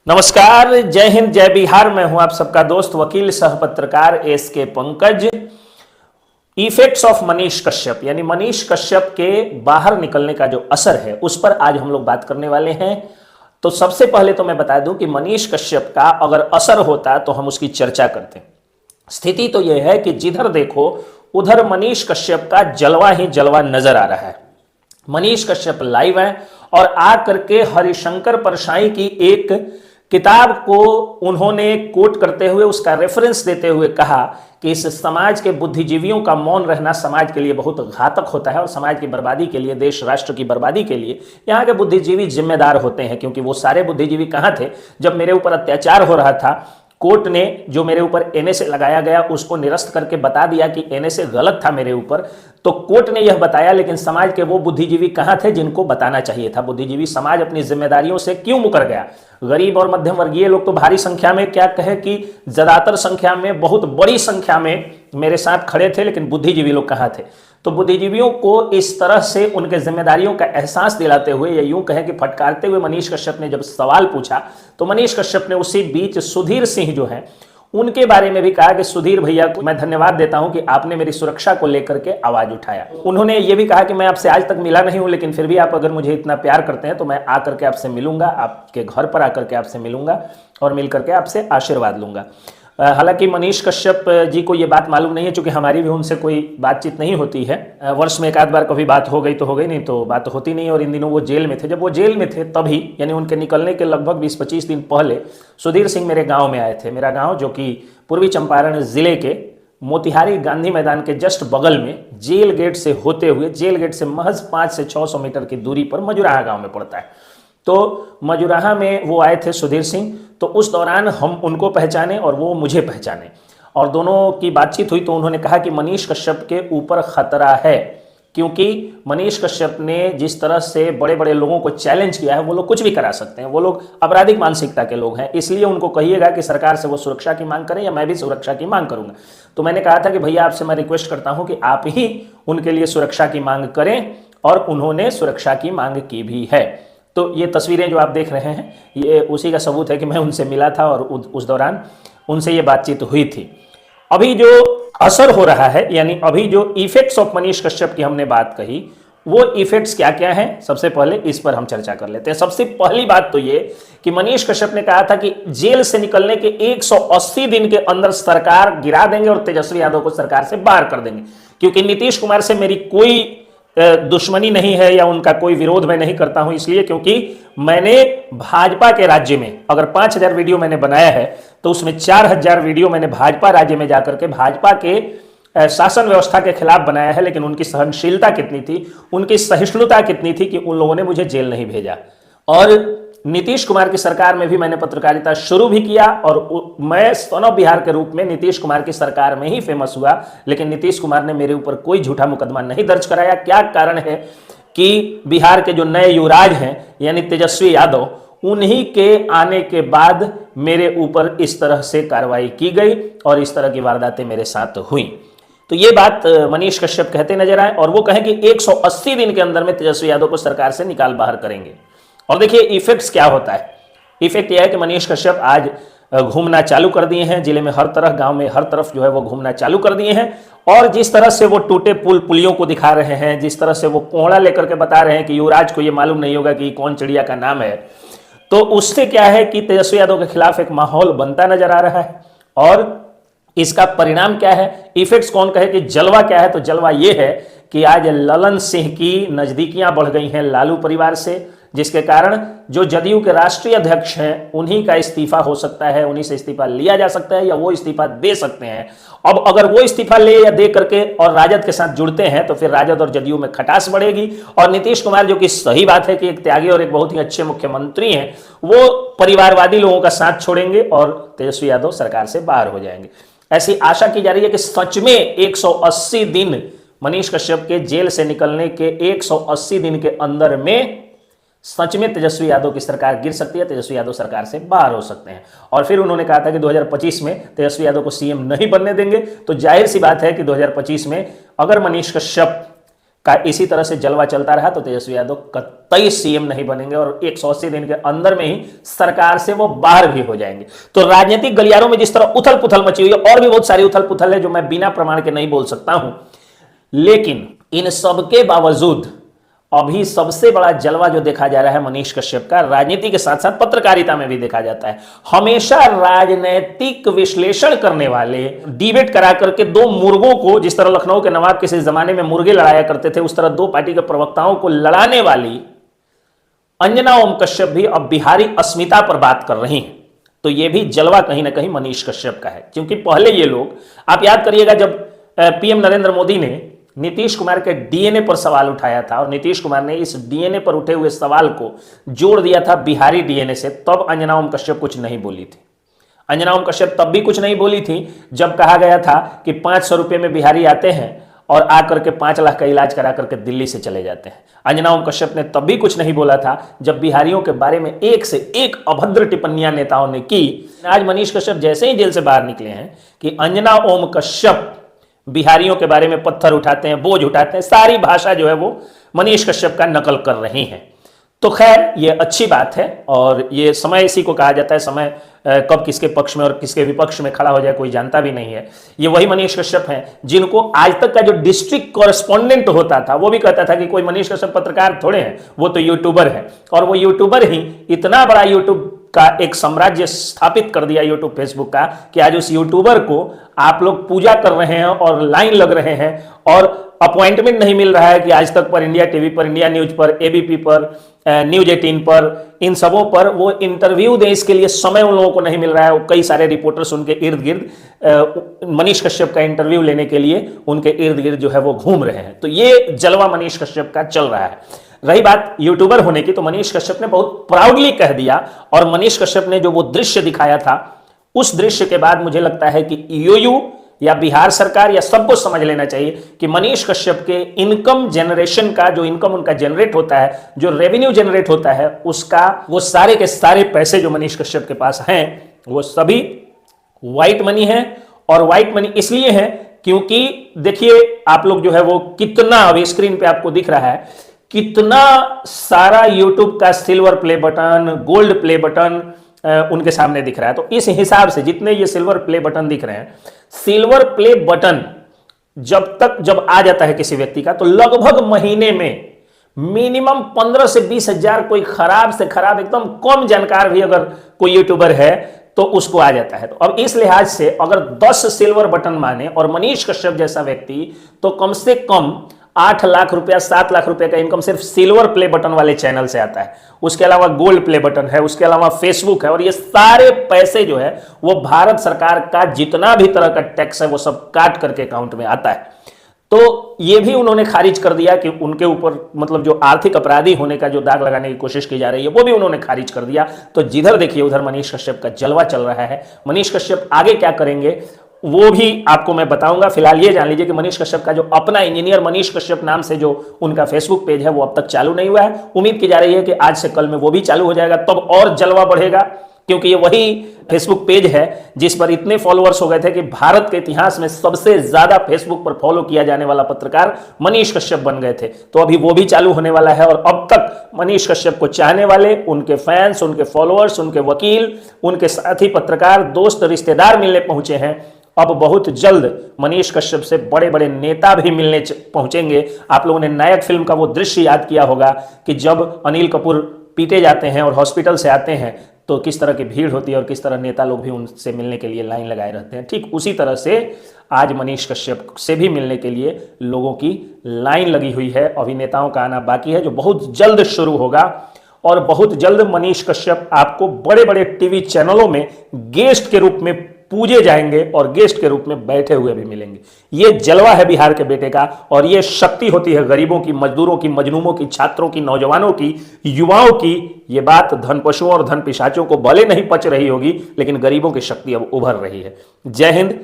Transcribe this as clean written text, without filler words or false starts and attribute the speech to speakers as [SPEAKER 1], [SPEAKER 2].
[SPEAKER 1] नमस्कार, जय हिंद, जय बिहार। मैं हूं आप सबका दोस्त वकील सह पत्रकार SK Pankaj. Effects of Manish Kashyap यानी मनीष कश्यप के बाहर निकलने का जो असर है उस पर आज हम लोग बात करने वाले हैं। तो सबसे पहले तो मैं बता दूं कि मनीष कश्यप का अगर असर होता तो हम उसकी चर्चा करते। स्थिति तो यह है कि जिधर देखो उधर मनीष कश्यप का जलवा ही जलवा नजर आ रहा है। मनीष कश्यप लाइव है और आ करके हरिशंकर परसाई की एक किताब को उन्होंने कोट करते हुए उसका रेफरेंस देते हुए कहा कि इस समाज के बुद्धिजीवियों का मौन रहना समाज के लिए बहुत घातक होता है और समाज की बर्बादी के लिए, देश राष्ट्र की बर्बादी के लिए यहाँ के बुद्धिजीवी जिम्मेदार होते हैं। क्योंकि वो सारे बुद्धिजीवी कहाँ थे जब मेरे ऊपर अत्याचार हो रहा था। कोर्ट ने जो मेरे ऊपर एनएसए लगाया गया उसको निरस्त करके बता दिया कि एनएसए गलत था मेरे ऊपर, तो कोर्ट ने यह बताया, लेकिन समाज के वो बुद्धिजीवी कहाँ थे जिनको बताना चाहिए था। बुद्धिजीवी समाज अपनी जिम्मेदारियों से क्यों मुकर गया। गरीब और मध्यम वर्गीय लोग तो भारी संख्या में, क्या कहे कि ज्यादातर संख्या में, बहुत बड़ी संख्या में मेरे साथ खड़े थे, लेकिन बुद्धिजीवी लोग कहाँ थे। तो बुद्धिजीवियों को इस तरह से उनके जिम्मेदारियों का एहसास दिलाते हुए या यूं कहें कि फटकारते हुए मनीष कश्यप ने जब सवाल पूछा तो मनीष कश्यप ने उसी बीच सुधीर सिंह जो है उनके बारे में भी कहा कि सुधीर भैया को मैं धन्यवाद देता हूं कि आपने मेरी सुरक्षा को लेकर के आवाज उठाया। उन्होंने ये भी कहा कि मैं आपसे आज तक मिला नहीं हूं, लेकिन फिर भी आप अगर मुझे इतना प्यार करते हैं तो मैं आकर के आपसे मिलूंगा, आपके घर पर आकर के आपसे मिलूंगा और मिलकर के आपसे आशीर्वाद लूंगा। हालांकि मनीष कश्यप जी को ये बात मालूम नहीं है, क्योंकि हमारी भी उनसे कोई बातचीत नहीं होती है। वर्ष में एक आध बार कभी बात हो गई तो हो गई, नहीं तो बात होती नहीं। और इन दिनों वो जेल में थे। जब वो जेल में थे तभी, यानी उनके निकलने के लगभग 20-25 दिन पहले सुधीर सिंह मेरे गांव में आए थे। मेरा गांव जो कि पूर्वी चंपारण जिले के मोतिहारी गांधी मैदान के जस्ट बगल में जेल गेट से होते हुए, जेल गेट से महज 500 से 600 मीटर की दूरी पर मजुराहा गाँव में पड़ता है। तो मजुराहा में वो आए थे सुधीर सिंह। तो उस दौरान हम उनको पहचाने और वो मुझे पहचाने और दोनों की बातचीत हुई। तो उन्होंने कहा कि मनीष कश्यप के ऊपर खतरा है, क्योंकि मनीष कश्यप ने जिस तरह से बड़े बड़े लोगों को चैलेंज किया है वो लोग कुछ भी करा सकते हैं। वो लोग आपराधिक मानसिकता के लोग हैं, इसलिए उनको कहिएगा कि सरकार से वो सुरक्षा की मांग करें या मैं भी सुरक्षा की मांग करूंगा। तो मैंने कहा था कि भैया आपसे मैं रिक्वेस्ट करता हूं कि आप ही उनके लिए सुरक्षा की मांग करें, और उन्होंने सुरक्षा की मांग की भी है। तो ये तस्वीरें जो आप देख रहे हैं ये उसी का सबूत है कि मैं उनसे मिला था और उस दौरान उनसे ये बातचीत हुई थी। अभी जो असर हो रहा है, यानी अभी जो इफेक्ट्स ऑफ मनीष कश्यप की हमने बात कही, वो इफेक्ट्स क्या क्या हैं, सबसे पहले इस पर हम चर्चा कर लेते हैं। सबसे पहली बात तो ये कि मनीष कश्यप ने कहा था कि जेल से निकलने के 180 दिन के अंदर सरकार गिरा देंगे और तेजस्वी यादव को सरकार से बाहर कर देंगे। क्योंकि नीतीश कुमार से मेरी कोई दुश्मनी नहीं है या उनका कोई विरोध मैं नहीं करता हूं, इसलिए क्योंकि मैंने भाजपा के राज्य में अगर 5000 वीडियो मैंने बनाया है तो उसमें 4000 वीडियो मैंने भाजपा राज्य में जाकर के भाजपा के शासन व्यवस्था के खिलाफ बनाया है। लेकिन उनकी सहनशीलता कितनी थी, उनकी सहिष्णुता कितनी थी कि उन लोगों ने मुझे जेल नहीं भेजा। और नीतीश कुमार की सरकार में भी मैंने पत्रकारिता शुरू भी किया और मैं सन ऑफ बिहार के रूप में नीतीश कुमार की सरकार में ही फेमस हुआ। लेकिन नीतीश कुमार ने मेरे ऊपर कोई झूठा मुकदमा नहीं दर्ज कराया। क्या कारण है कि बिहार के जो नए युवराज हैं यानी तेजस्वी यादव, उन्हीं के आने के बाद मेरे ऊपर इस तरह से कार्रवाई की गई और इस तरह की वारदातें मेरे साथ हुई। तो ये बात मनीष कश्यप कहते नजर आए और वो कहें कि 180 दिन के अंदर में तेजस्वी यादव को सरकार से निकाल बाहर करेंगे। और देखिए इफेक्ट्स क्या होता है। इफेक्ट यह है कि मनीष कश्यप आज घूमना चालू कर दिए हैं जिले में, हर तरफ, गांव में, हर तरफ जो है वो घूमना चालू कर दिए हैं। और जिस तरह से वो टूटे पुलियों को दिखा रहे हैं, जिस तरह से वो कोहड़ा लेकर के बता रहे हैं कि युवराज को ये मालूम नहीं होगा कि कौन चिड़िया का नाम है, तो उससे क्या है कि तेजस्वी यादव के खिलाफ एक माहौल बनता नजर आ रहा है। और इसका परिणाम क्या है, इफेक्ट्स कौन कहे कि जलवा क्या है, तो जलवा ये है कि आज ललन सिंह की नजदीकियां बढ़ गई हैं लालू परिवार से, जिसके कारण जो जदयू के राष्ट्रीय अध्यक्ष हैं उन्हीं का इस्तीफा हो सकता है, उन्हीं से इस्तीफा लिया जा सकता है या वो इस्तीफा दे सकते हैं। अब अगर वो इस्तीफा ले या दे करके और राजद के साथ जुड़ते हैं तो फिर राजद और जदयू में खटास बढ़ेगी और नीतीश कुमार, जो कि सही बात है कि एक त्यागी और एक बहुत ही अच्छे मुख्यमंत्री हैं, वो परिवारवादी लोगों का साथ छोड़ेंगे और तेजस्वी यादव सरकार से बाहर हो जाएंगे। ऐसी आशा की जा रही है कि सच में 180 दिन मनीष कश्यप के जेल से निकलने के 180 दिन के अंदर में सच में तेजस्वी यादव की सरकार गिर सकती है, तेजस्वी यादव सरकार से बाहर हो सकते हैं। और फिर उन्होंने कहा था कि 2025 में तेजस्वी यादव को सीएम नहीं बनने देंगे। तो जाहिर सी बात है कि 2025 में अगर मनीष कश्यप का इसी तरह से जलवा चलता रहा तो तेजस्वी यादव कतई सीएम नहीं बनेंगे और 180 दिन के अंदर में ही सरकार से वो बाहर भी हो जाएंगे। तो राजनीतिक गलियारों में जिस तरह उथल पुथल मची हुई है, और भी बहुत सारी उथल पुथल है जो मैं बिना प्रमाण के नहीं बोल सकता हूं, लेकिन इन सबके बावजूद अभी सबसे बड़ा जलवा जो देखा जा रहा है मनीष कश्यप का, राजनीति के साथ साथ पत्रकारिता में भी देखा जाता है। हमेशा राजनीतिक विश्लेषण करने वाले, डिबेट करा करके दो मुर्गों को, जिस तरह लखनऊ के नवाब किसी जमाने में मुर्गे लड़ाया करते थे, उस तरह दो पार्टी के प्रवक्ताओं को लड़ाने वाली अंजना ओम कश्यप भी अब बिहारी अस्मिता पर बात कर रही हैं। तो यह भी जलवा कहीं ना कहीं मनीष कश्यप का है, क्योंकि पहले ये लोग, आप याद करिएगा जब पीएम नरेंद्र मोदी ने नीतीश कुमार के डीएनए पर सवाल उठाया था और नीतीश कुमार ने इस डीएनए पर उठे हुए सवाल को जोड़ दिया था बिहारी डीएनए से, तब अंजना ओम कश्यप कुछ नहीं बोली थी। अंजना ओम कश्यप तब भी कुछ नहीं बोली थी जब कहा गया था कि 500 रुपये में बिहारी आते हैं और आकर के 5 लाख का इलाज करा करके दिल्ली से चले जाते हैं। अंजना ओम कश्यप ने तब भी कुछ नहीं बोला था जब बिहारियों के बारे में एक से एक अभद्र टिप्पणियां नेताओं ने की। आज मनीष कश्यप जैसे ही जेल से बाहर निकले हैं कि अंजना ओम कश्यप बिहारियों के बारे में पत्थर उठाते हैं, बोझ उठाते हैं, सारी भाषा जो है वो मनीष कश्यप का नकल कर रही हैं। तो खैर ये अच्छी बात है और ये समय इसी को कहा जाता है, समय कब किसके पक्ष में और किसके विपक्ष में खड़ा हो जाए कोई जानता भी नहीं है। ये वही मनीष कश्यप हैं जिनको आज तक का जो डिस्ट्रिक्ट कॉरेस्पॉन्डेंट होता था वो भी कहता था कि कोई मनीष कश्यप पत्रकार थोड़े हैं, वो तो यूट्यूबर है। और वो यूट्यूबर ही इतना बड़ा यूट्यूब का एक साम्राज्य स्थापित कर दिया यूट्यूब फेसबुक का कि आज उस यूट्यूबर को आप लोग पूजा कर रहे हैं और लाइन लग रहे हैं और अपॉइंटमेंट नहीं मिल रहा है कि आज तक पर, इंडिया टीवी पर, इंडिया न्यूज पर, एबीपी पर, न्यूज 18 पर, इन सबों पर वो इंटरव्यू दे, इसके लिए समय उन लोगों को नहीं मिल रहा है। कई सारे रिपोर्टर्स उनके इर्द गिर्द मनीष कश्यप का इंटरव्यू लेने के लिए उनके इर्द गिर्द जो है वो घूम रहे हैं। तो ये जलवा मनीष कश्यप का चल रहा है। रही बात यूट्यूबर होने की, तो मनीष कश्यप ने बहुत प्राउडली कह दिया और मनीष कश्यप ने जो वो दृश्य दिखाया था, उस दृश्य के बाद मुझे लगता है कि ईओयू या बिहार सरकार या सबको समझ लेना चाहिए कि मनीष कश्यप के इनकम जनरेशन का, जो इनकम उनका जनरेट होता है, जो रेवेन्यू जनरेट होता है, उसका वो सारे के सारे पैसे जो मनीष कश्यप के पास हैं वो सभी व्हाइट मनी है। और व्हाइट मनी इसलिए है क्योंकि देखिए आप लोग जो है वो कितना, अभी स्क्रीन पे आपको दिख रहा है, कितना सारा यूट्यूब का silver play button, gold play button उनके सामने दिख रहा है। तो इस हिसाब से जितने ये सिल्वर प्ले बटन दिख रहे हैं, सिल्वर प्ले बटन जब आ जाता है किसी व्यक्ति का, तो लगभग महीने में मिनिमम 15 से 20 हजार कोई खराब से खराब एकदम कम जानकार भी अगर कोई यूट्यूबर है तो उसको आ जाता है। तो अब इस लिहाज से अगर 10 सिल्वर बटन माने और मनीष कश्यप जैसा व्यक्ति, तो कम से कम 8 लाख रुपया 7 लाख रुपए का इनकम सिर्फ सिल्वर प्ले बटन वाले चैनल से आता है। उसके अलावा गोल्ड प्ले बटन है, उसके अलावा फेसबुक है, और ये सारे पैसे जो है वो भारत सरकार का जितना भी तरह का टैक्स है वो सब काट करके अकाउंट में आता है। तो ये भी उन्होंने खारिज कर दिया कि उनके ऊपर मतलब जो आर्थिक अपराधी होने का जो दाग लगाने की कोशिश की जा रही है वो भी उन्होंने खारिज कर दिया। तो जिधर देखिए उधर मनीष कश्यप का जलवा चल रहा है। मनीष कश्यप आगे क्या करेंगे वो भी आपको मैं बताऊंगा। फिलहाल ये जान लीजिए कि मनीष कश्यप का जो अपना इंजीनियर मनीष कश्यप नाम से जो उनका फेसबुक पेज है वो अब तक चालू नहीं हुआ है। उम्मीद की जा रही है कि आज से कल में वो भी चालू हो जाएगा, तब और जलवा बढ़ेगा, क्योंकि ये वही फेसबुक पेज है जिस पर इतने फॉलोअर्स हो गए थे कि भारत के इतिहास में सबसे ज्यादा फेसबुक पर फॉलो किया जाने वाला पत्रकार मनीष कश्यप बन गए थे। तो अभी वो भी चालू होने वाला है और अब तक मनीष कश्यप को चाहने वाले, उनके फैंस, उनके फॉलोअर्स, उनके वकील, उनके साथी पत्रकार, दोस्त, रिश्तेदार मिलने पहुंचे हैं। अब बहुत जल्द मनीष कश्यप से बड़े बड़े नेता भी मिलने पहुंचेंगे। आप लोगों ने नायक फिल्म का वो दृश्य याद किया होगा कि जब अनिल कपूर पीटे जाते हैं और हॉस्पिटल से आते हैं तो किस तरह की भीड़ होती है और किस तरह नेता लोग भी उनसे मिलने के लिए लाइन लगाए रहते हैं। ठीक उसी तरह से आज मनीष कश्यप से भी मिलने के लिए लोगों की लाइन लगी हुई है। अभिनेताओं का आना बाकी है जो बहुत जल्द शुरू होगा और बहुत जल्द मनीष कश्यप आपको बड़े बड़े टीवी चैनलों में गेस्ट के रूप में पूजे जाएंगे और गेस्ट के रूप में बैठे हुए भी मिलेंगे। ये जलवा है बिहार के बेटे का और ये शक्ति होती है गरीबों की, मजदूरों की, मजलूमों की, छात्रों की, नौजवानों की, युवाओं की। ये बात धन पशुओं और धन पिशाचों को भले नहीं पच रही होगी, लेकिन गरीबों की शक्ति अब उभर रही है। जय हिंद।